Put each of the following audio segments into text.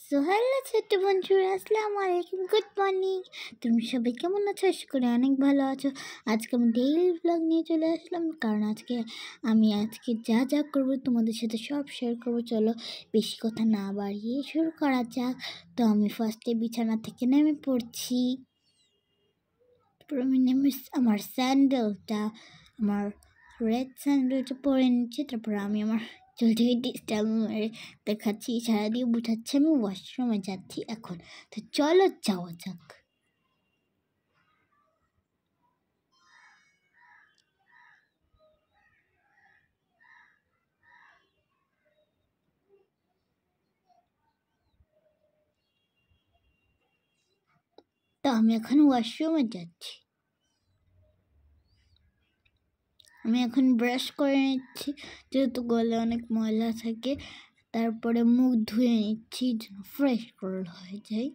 So hello ছোট্ট বন্ধুরা, আসসালামু আলাইকুম, গুড মর্নিং। তুমি সবাই কেমন আছো? আশা করি অনেক ভালো আছো। আজকে আমি ডেইলি ব্লগ নিয়ে চলে আসলাম, কারণ আমি যা যা করবো তোমাদের সাথে সব শেয়ার করবো। চলো বেশি কথা না বাড়িয়ে শুরু করা যাক। তো আমি ফার্স্টে বিছানা থেকে নেমে পড়ছি। তারপর আমি আমার স্যান্ডেলটা, আমার রেড স্যান্ডেলটা পরে নিচ্ছি। তারপর আমি আমার চুলটাকে ডিস্টার্ব মেরে দেখাচ্ছি, ইশারা দিয়ে বুঝাচ্ছি আমি ওয়াশরুমে যাচ্ছি এখন। তো চলো যাওয়া যাক। তো আমি এখন ওয়াশরুমে যাচ্ছি। আমি এখন ব্রাশ করে নিচ্ছি, যেহেতু গলে অনেক ময়লা থাকে। তারপরে মুখ ধুয়ে নিচ্ছি যেন ফ্রেশ হয়ে যায়,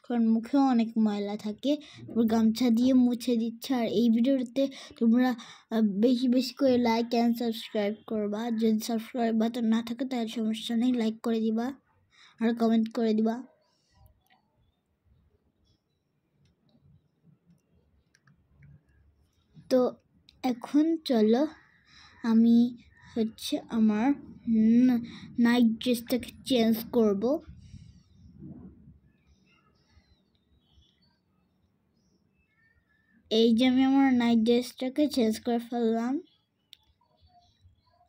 কারণ মুখেও অনেক ময়লা থাকে। তারপর গামছা দিয়ে মুছে দিচ্ছে। আর এই ভিডিওতে তোমরা বেশি বেশি করে লাইক অ্যান্ড সাবস্ক্রাইব করবা। যদি সাবস্ক্রাইব বাটন না থাকে তাহলে সমস্যা নেই, লাইক করে দিবা আর কমেন্ট করে দিবা। তো এখন চলো আমি আমার নাইট ড্রেসটাকে চেঞ্জ করব। এই যে আমি আমার নাইট ড্রেসটাকে চেঞ্জ করে ফেললাম,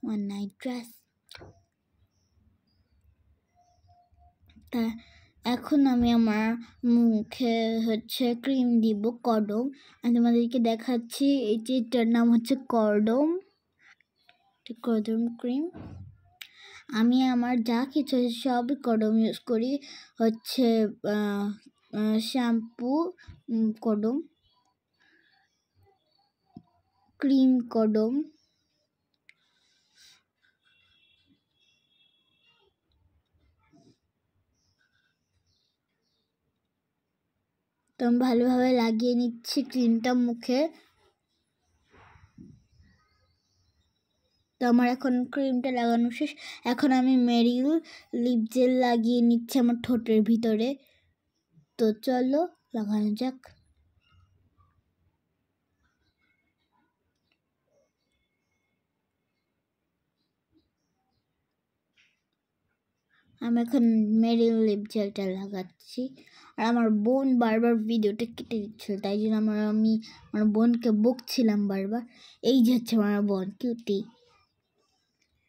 আমার নাইট ড্রেস। তা এখন আমি আমার মুখে ক্রিম দিব, কডম। আমি তোমাদেরকে দেখাচ্ছি, এটার নাম কডম ক্রিম। আমি আমার যা কিছু সব কডম ইউজ করি, শ্যাম্পু কডম, ক্রিম কডম, তো আমি ভালোভাবে লাগিয়ে নিচ্ছি ক্রিমটা মুখে। তো আমার এখন ক্রিমটা লাগানো শেষ। এখন আমি মেরিল লিপ জেল লাগিয়ে নিচ্ছি আমার ঠোঁটের ভিতরে। তো চলো লাগানো যাক। আমি এখন মেরিল লিপ জেলটা লাগাচ্ছি। আর আমার বোন বারবার ভিডিওটা কেটে দিচ্ছিল, তাই জন্য আমি আমার বোনকে বকছিলাম বারবার। এই যে আমার বোন কিউটি,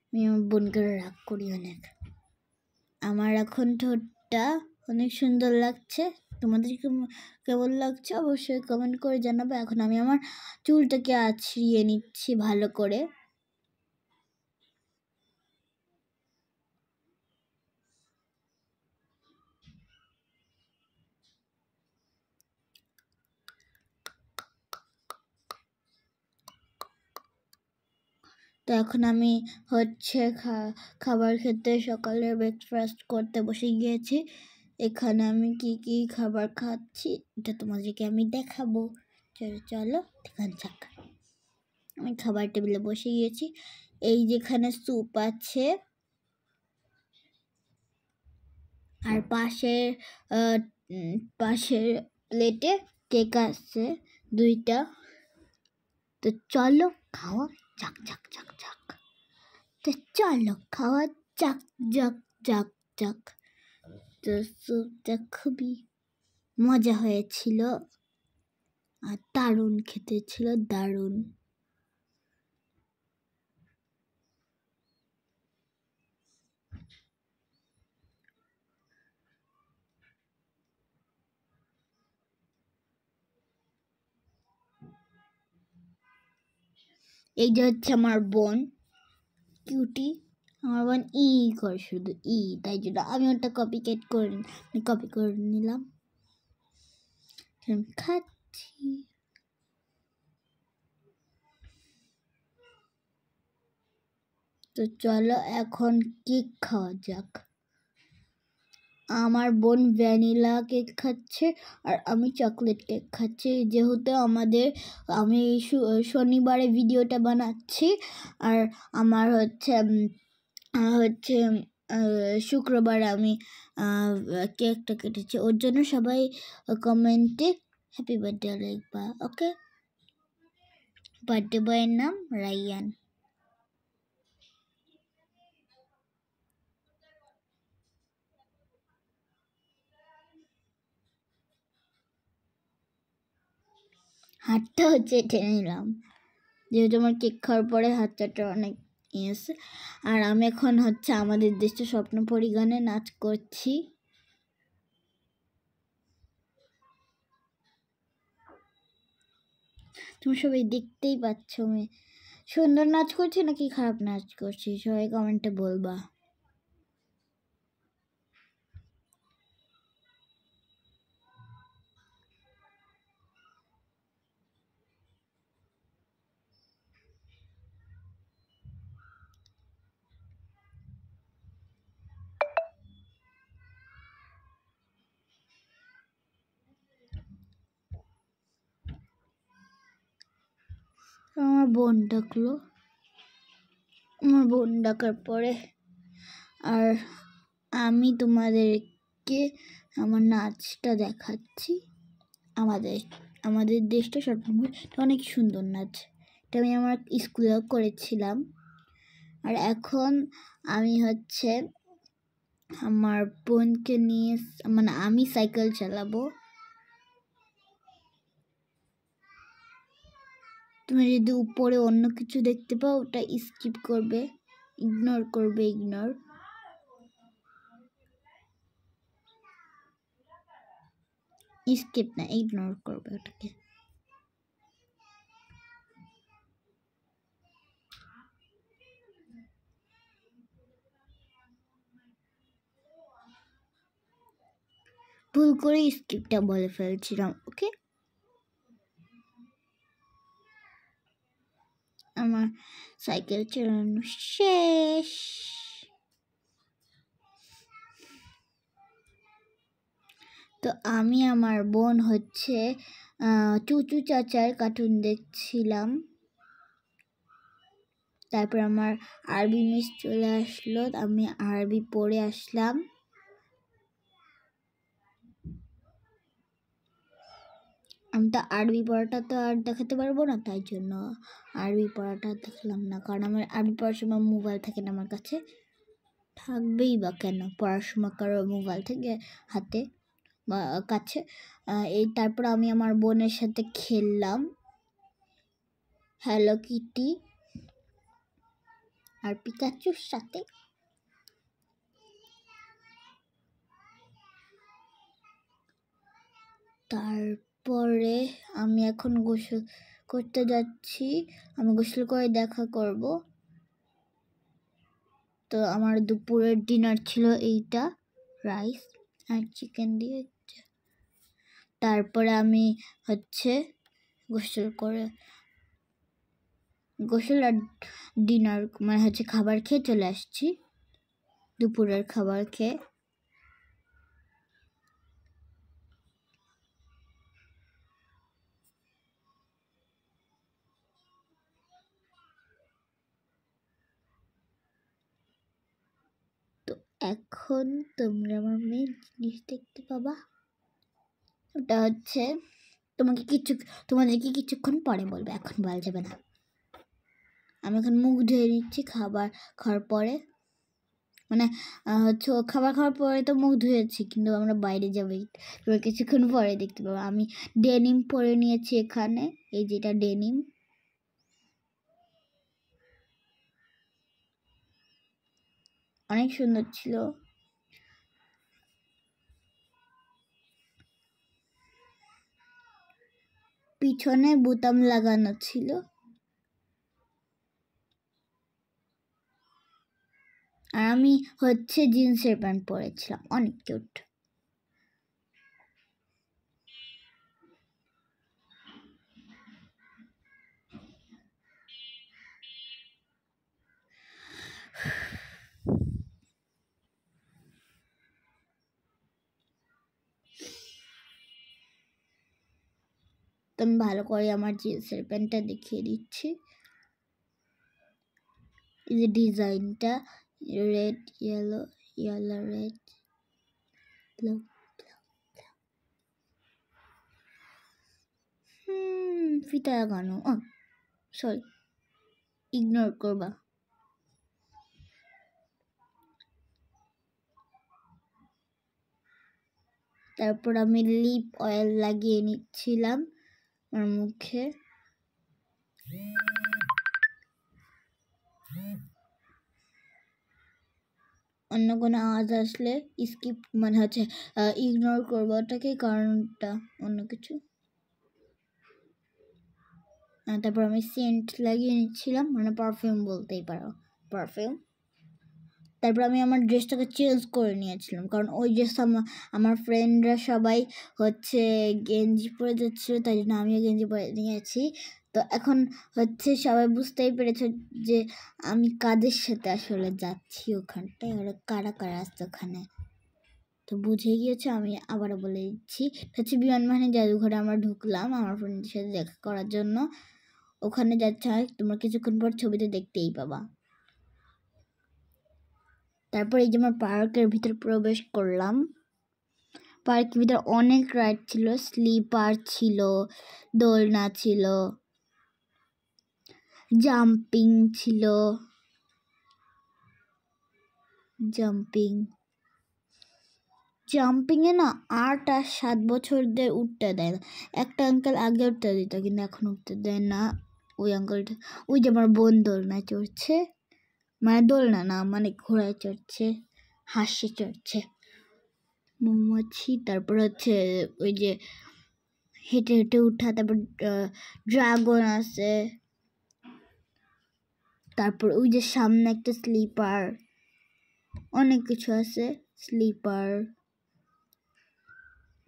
আমি আমার বোনকে রাগ করি অনেক। আমার এখন ঠোঁটটা অনেক সুন্দর লাগছে। তোমাদের কেমন লাগছে অবশ্যই কমেন্ট করে জানাবে। এখন আমি আমার চুলটাকে আঁচড়িয়ে নিচ্ছি ভালো করে। তো এখন আমি খাবার খেতে, সকালের ব্রেকফাস্ট করতে বসে গিয়েছি। এখানে আমি কি কি খাবার খাচ্ছি এটা তোমাদেরকে আমি দেখাবো। চলো দেখান যাক। আমি খাবার টেবিলে বসে গিয়েছি। এই যেখানে স্যুপ আছে, আর পাশের প্লেটে কেক আছে 2টা। তো চলো খাওয়া যাক যাক যাক যাক। তো চলো খাওয়া যাক যাক যাক যাক। তো স্যুপটা খুবই মজা হয়েছিল আর দারুণ খেতে ছিল, দারুণ। এই যে আমার বোন কিউটি, আমার বোন করে শুধু তাই জন্য আমি ওটা কপি করে নিলাম, খাচ্ছি। তো চলো এখন কেক খাওয়া যাক। আমার বোন ভ্যানিলা কেক খাচ্ছে আর আমি চকলেট কেক খাচ্ছি। যেহেতু আমি শনিবারে ভিডিওটা বানাচ্ছি, আর আমার শুক্রবার আমি কেকটা কেটেছি, ওর জন্য সবাই কমেন্টে হ্যাপি বার্থডে লিখবা, ওকে? বার্থডে বয়ের নাম রাইয়ান। হাতটা হচ্ছে টেনে নিলাম, যেহেতু আমার কেক খাওয়ার পরে হাতটা অনেক ইয়েছে। আর আমি এখন হচ্ছে আমাদের দেশে স্বপ্নপরী গানে নাচ করছি। তুমি সবাই দেখতেই পাচ্ছ আমি সুন্দর নাচ করছি নাকি খারাপ নাচ করছি, সবাই কমেন্টে বলবা। আমার বোন ডাকলো, আমার বোন ডাকার পরে আর আমি তোমাদেরকে আমার নাচটা দেখাচ্ছি। আমাদের দেশটা স্বপ্নপুরী অনেক সুন্দর নাচ, এটা আমি আমার স্কুলেও করেছিলাম। আর এখন আমি হচ্ছে আমার বোনকে নিয়ে, মানে আমি সাইকেল চালাবো। তুমি যদি উপরে অন্য কিছু দেখতে পাও ওটা স্কিপ করবে, ইগনোর করবে, ইগনোর। স্কিপ না, ইগনোর করবে ওটাকে। ভুল করে স্কিপটা বলে ফেলছিলাম, ওকে? আমার সাইকেল চালানো শেষ। তো আমি আমার বোন হচ্ছে চুচু চাচার কার্টুন দেখছিলাম। তারপর আমার আরবি মিস চলে আসলো, আমি আরবি পড়ে আসলাম। আমি তো আরবি পড়াটা তো আর দেখাতে পারবো না, তাই জন্য আরবি পড়াটা দেখলাম না, কারণ আমার আরবি পড়ার সময় মোবাইল থাকে না আমার কাছে। থাকবেই বা কেন, পড়ার সময় কারো মোবাইল থেকে হাতে বা কাছে। তারপর আমি আমার বোনের সাথে খেললাম হ্যালো কিটি আর পিকাচুর সাথে। তারপরে আমি এখন গোসল করতে যাচ্ছি, আমি গোসল করে দেখা করব। তো আমার দুপুরের ডিনার ছিল এইটা, রাইস আর চিকেন দিয়ে। তারপরে আমি হচ্ছে গোসল আর ডিনার মানে হচ্ছে খাবার খেয়ে চলে আসছি, দুপুরের খাবার খেয়ে। তো এখন তোমরা আমার মেন জিনিস দেখতে পাবা, ওটা হচ্ছে তোমাদেরকে কিছুক্ষণ পরে বলবে, এখন বলা যাবে না। আমি এখন মুখ ধুয়ে নিচ্ছি খাবার খাওয়ার পরে, মানে হচ্ছে খাবার খাওয়ার পরে তো মুখ ধুয়েছি, কিন্তু আমরা বাইরে যাবো, তোমরা কিছুক্ষণ পরে দেখতে পাবো। আমি ডেনিম পরে নিয়েছি এখানে, এই যেটা ডেনিম। অনেক সুন্দর ছিল। পিছনে বোতাম লাগানো ছিল। আর আমি হচ্ছে জিন্সের প্যান্ট পরেছিলাম, অনেক কিউট। তো আমি ভালো করে আমার জিন্সের প্যান্টটা দেখিয়ে দিচ্ছি। এই যে ডিজাইনটা red yellow yellow, red, blue. ফিতা লাগানো, সরি, ইগনোর করবা। তারপর আমি লিপ অয়েল লাগিয়ে নিচ্ছিলাম আমার মুখে। অন্য কোনো আওয়াজ আসলে স্কিপ মানে হচ্ছে ইগনোর করবো ওটাকে, কারণটা অন্য কিছু। তারপর আমি সেন্ট লাগিয়ে নিচ্ছিলাম, মানে পারফিউম বলতেই পারো, পারফিউম। তারপর আমি আমার ড্রেসটাকে চেঞ্জ করে নিয়েছিলাম, কারণ ওই ড্রেস আমার ফ্রেন্ডরা সবাই হচ্ছে গেঞ্জি পরে যাচ্ছিলো, তাই জন্য আমিও গেঞ্জি পরে নিয়েছি। তো এখন হচ্ছে সবাই বুঝতেই পেরেছে যে আমি কাদের সাথে আসলে যাচ্ছি ওখানটায়, ওরা কারা কারা আসছে ওখানে, তো বুঝে গিয়েছে। আমি আবারও বলে দিচ্ছি, হচ্ছে বিমান বাহিনী জাদুঘরে আমরা ঢুকলাম আমার ফ্রেন্ডের সাথে দেখা করার জন্য। ওখানে যাচ্ছে, তোমরা কিছুক্ষণ পর ছবিতে দেখতেই পাবা। তারপর এই যে আমার পার্কের ভিতর প্রবেশ করলাম। পার্কের ভিতর অনেক রাইড ছিল, স্লিপার ছিল, দোলনা ছিল, জাম্পিং ছিল, জাম্পিংয়ে না 8 আর 7 বছরদের উঠতে দেয় না। একটা আঙ্কেল আগে উঠতে দিত, কিন্তু এখন উঠতে দেয় না ওই আঙ্কেলটা। ওই যে আমার বোন দোলনায় চড়ছে, মানে দোলনা না, মানে ঘোড়ায় চড়ছে, হাসি চড়ছে, মৌমাছি। তারপর হচ্ছে ওই যে হেঁটে হেঁটে উঠা, তারপর ড্রাগন আছে, তারপর ওই যে সামনে একটা স্লিপার, অনেক কিছু আছে, স্লিপার।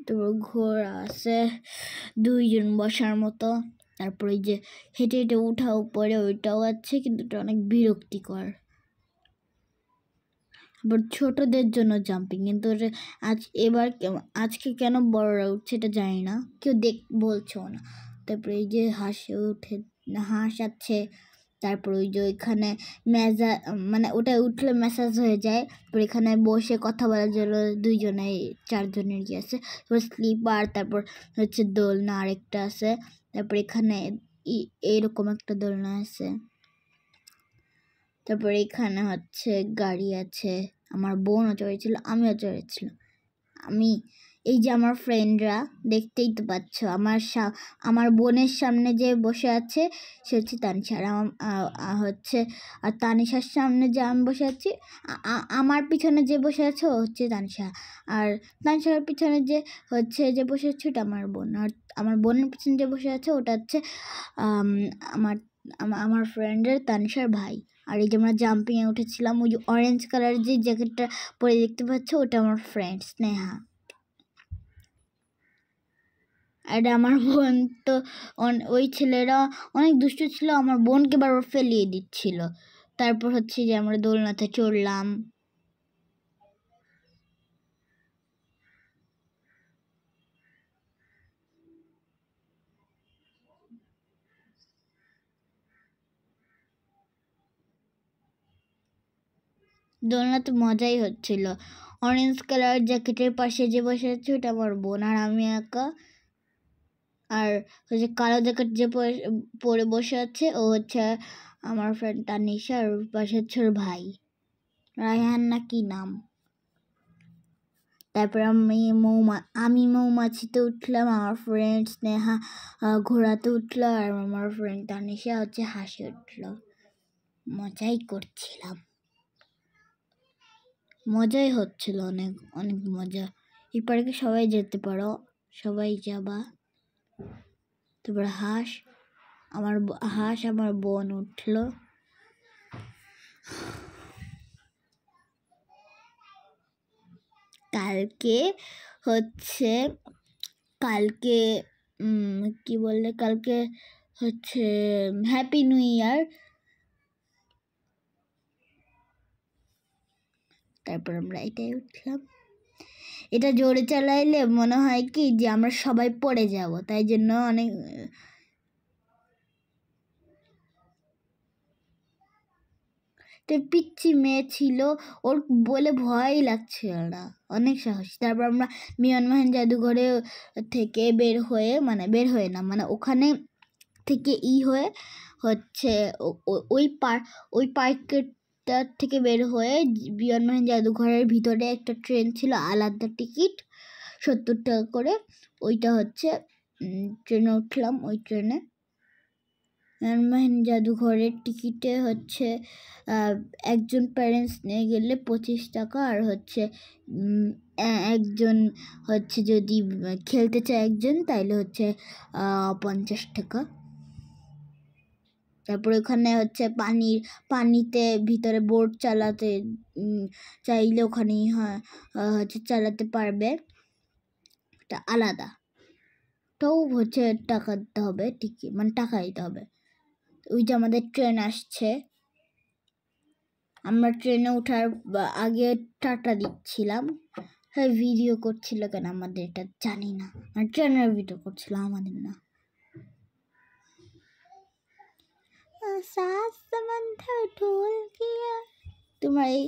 তারপর ঘোড়া আছে 2 জন বসার মতো। তারপর ওই যে হেঁটে হেঁটে উঠা উপরে, ওইটাও আছে, কিন্তু ওটা অনেক বিরক্তিকর। আবার ছোটদের জন্য জাম্পিং, কিন্তু আজকে কেন বড়রা উঠছে এটা জানি না, কেউ বলছেও না। তারপরে এই যে হাঁস আছে। তারপর ওই যে ওইখানে মানে ওটা উঠলে ম্যাসাজ হয়ে যায়। তারপর এখানে বসে কথা বলার জন্য 4 জনের কি আছে। তারপর স্লিপার, তারপর হচ্ছে দোলনা আরেকটা আছে। তারপর এখানে এইরকম একটা দোলনা আছে। তারপর এখানে হচ্ছে গাড়ি আছে, আমার বোনও চড়েছিল, আমিও চড়েছিলাম। এই যে আমার ফ্রেন্ডরা, দেখতেই তো পাচ্ছ, আমার বোনের সামনে যে বসে আছে সে হচ্ছে তানিশা, আর হচ্ছে আর তানিশার সামনে যে আমি বসে আছি, আমার পিছনে যে বসে আছে ও হচ্ছে তানিশা, আর তানিশার পিছনে যে বসে আছে ওটা আমার বোন, আর আমার বোনের পিছনে যে বসে আছে ওটা হচ্ছে আমার ফ্রেন্ডের তানিশার ভাই। আর এই যে আমরা জাম্পিংয়ে উঠেছিলাম, ওই যে অরেঞ্জ কালার যে জ্যাকেটটা পরে দেখতে পাচ্ছ ওটা আমার ফ্রেন্ড স্নেহা। আর আমার বোন তো ওই ছেলেরা অনেক দুষ্টু ছিল, আমার বোনকে বারবার ফেলিয়ে দিচ্ছিল। তারপর হচ্ছে যে আমরা দোলনাতে চড়লাম। দোলনাতে মজাই হচ্ছিল। অরেঞ্জ কালার জ্যাকেটের পাশে যে বসে আছে ওটা আমার বোন, আর আমি একা। আর হচ্ছে কালো জ্যাকেট যে পরে বসে আছে ও হচ্ছে আমার ফ্রেন্ড তানিশা, আর পাশে হচ্ছে ওর ভাই রায়হান না কি নাম। তারপর আমি মৌমাছিতে উঠলাম, আমার ফ্রেন্ড স্নেহা ঘোড়াতে উঠলো, আর আমার ফ্রেন্ড তানিশা হচ্ছে হাসি উঠলো। মজাই করছিলাম, মজাই হচ্ছিল, অনেক অনেক মজা। এই পার্কে সবাই যেতে পারো, সবাই যাবা। তারপর হাঁস আমার বোন উঠলো। কালকে কি বললে, কালকে হচ্ছে হ্যাপি নিউ ইয়ার। তারপর আমরা এটাই উঠলাম। এটা জোরে চালাইলে মনে হয় কি যে আমরা সবাই পড়ে যাব, তাই জন্য অনেক তো পিচ্ছি মেয়ে ছিল, ওর বলে ভয়ই লাগছিল না, অনেক সাহস। তারপর আমরা মিলনমোহন জাদুঘরে থেকে বের হয়ে না ওখানে থেকে হয়ে হচ্ছে ওই পার্কটার থেকে বের হয়ে মিলনমোহন জাদুঘরের ভিতরে একটা ট্রেন ছিল, আলাদা টিকিট 70 টাকা করে। ওইটা হচ্ছে ট্রেনে উঠলাম। ওই ট্রেনে মিলনমোহন জাদুঘরের টিকিটে হচ্ছে একজন প্যারেন্টস নিয়ে গেলে 25 টাকা, আর হচ্ছে একজন হচ্ছে যদি খেলতে চায় একজন তাইলে হচ্ছে 50 টাকা। তারপর ওখানে হচ্ছে পানিতে ভিতরে বোট চালাতে চাইলে ওখানেই হচ্ছে চালাতে পারবে, এটা আলাদা। তাও হচ্ছে টাকা দিতে হবে, টিকিট টাকা দিতে হবে। ওই যে আমাদের ট্রেন আসছে, আমরা ট্রেনে ওঠার আগে টাটা দিচ্ছিলাম। হ্যাঁ, ভিডিও করছিল কেন আমাদের এটা জানি না, ট্রেনের ভিডিও করছিল আমাদের না। তোমার এই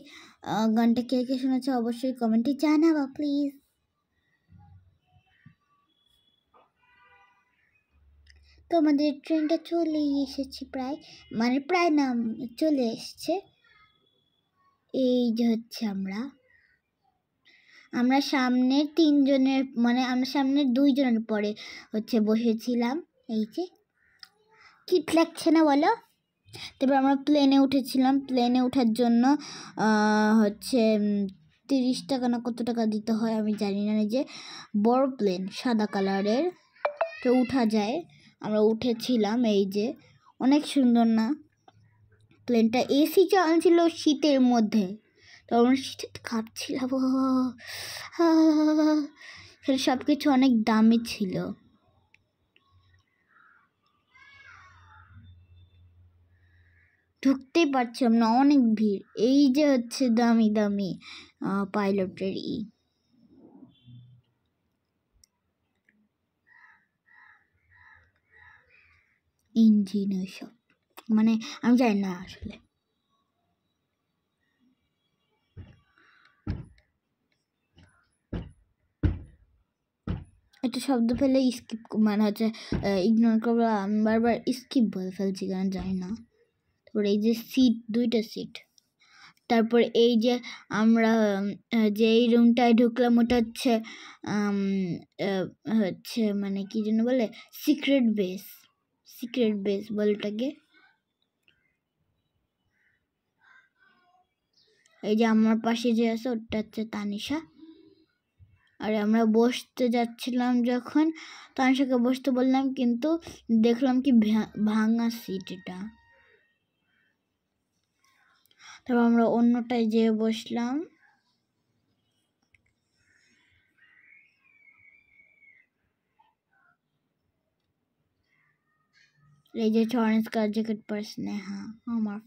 গানটা কে কে শুনেছ অবশ্যই কমেন্টে জানাবা প্লিজ। তো আমাদের ট্রেনটা চলেই এসেছে, প্রায় না, চলে এসছে। এই যে হচ্ছে আমরা সামনে 3 জনের আমরা সামনে 2 জনের পরে হচ্ছে বসেছিলাম। এই যে কিট লাগছে না বলো। তারপর আমরা প্লেনে উঠেছিলাম। প্লেনে ওঠার জন্য হচ্ছে 30 টাকা না কত টাকা দিতে হয় আমি জানি না। যে বড় প্লেন সাদা কালারের, তো উঠা যায়। আমরা উঠেছিলাম। এই যে অনেক সুন্দর না প্লেনটা, এসি চালাচ্ছিল শীতের মধ্যে, তো আমরা শীতে কাঁপছিলাম। সব কিছু অনেক দামি ছিল। ঢুকতেই পারছিলাম না, অনেক ভিড়। এই যে হচ্ছে দামি দামি পাইলটের ইঞ্জিন, ওইসব আমি জানি না আসলে। একটা শব্দ পেলে স্কিপ হচ্ছে ইগনোর করবো। আমি বারবার স্কিপ বলে ফেলছি কেন জানি না। তারপর এই যে সিট, 2টা সিট। তারপর এই যে আমরা যে এই রুমটায় ঢুকলাম ওটা হচ্ছে কি যেন বলে, সিক্রেট বেস বলে ওটাকে। এই যে আমার পাশে যে আছে ওটা হচ্ছে তানিশা। আর আমরা বসতে যাচ্ছিলাম যখন তানিশাকে বসতে বললাম, কিন্তু দেখলাম কি ভাঙা সিট এটা। তারপর আমরা অন্যটায় যেয়ে বসলাম। এই যে অরেঞ্জ কালার জ্যাকেট পরে স্নেহা, আমার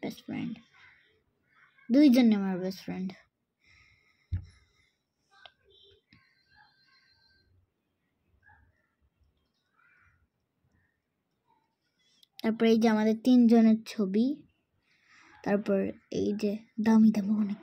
বেস্ট ফ্রেন্ড, 2 জনে আমার বেস্ট ফ্রেন্ড। তারপর এই যে আমাদের 3 জনের ছবি। তারপর এই যে দামি দামি অনেক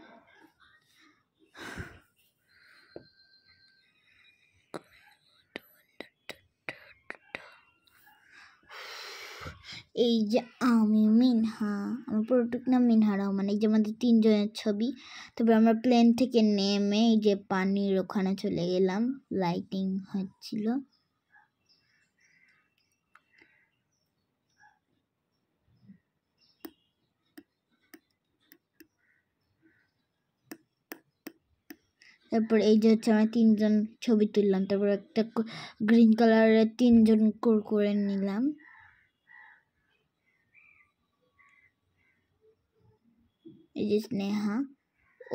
এই যে আমি মিনহা, আমার পুরোটুক নাম মিনহা রহমান। এই যে আমাদের 3 জনের ছবি। তারপর আমরা প্লেন থেকে নেমে এই যে পানির ওখানে চলে গেলাম, লাইটিং হচ্ছিল। তারপর এই যে হচ্ছে আমরা 3 জন ছবি তুললাম। তারপর একটা গ্রিন কালারের 3 জন করে নিলাম। এই যে স্নেহা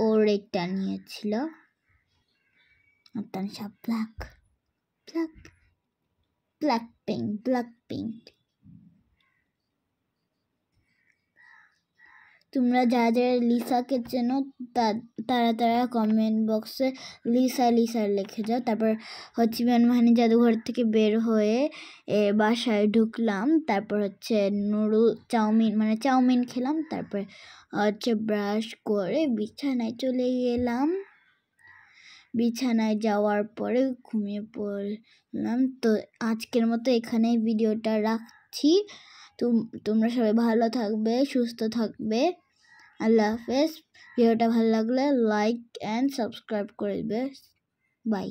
ওর একটা নিয়েছিল, আর তার সব ব্ল্যাক পিঙ্ক। তোমরা যারা লিসাকে চেনো তারা কমেন্ট বক্সে লিসা লিখে যাও। তারপর হচ্ছে মানমাহানি জাদুঘর থেকে বের হয়ে বাসায় ঢুকলাম। তারপর হচ্ছে চাউমিন খেলাম। তারপর হচ্ছে ব্রাশ করে বিছানায় চলে গেলাম। বিছানায় যাওয়ার পরে ঘুমিয়ে পড়লাম। তো আজকের মতো এখানেই ভিডিওটা রাখছি। তোমরা সবাই ভালো থাকবে, সুস্থ থাকবে। আল্লাহ হাফেজ। ভিডিওটা ভালো লাগলে লাইক অ্যান্ড সাবস্ক্রাইব করে দেবে। বাই।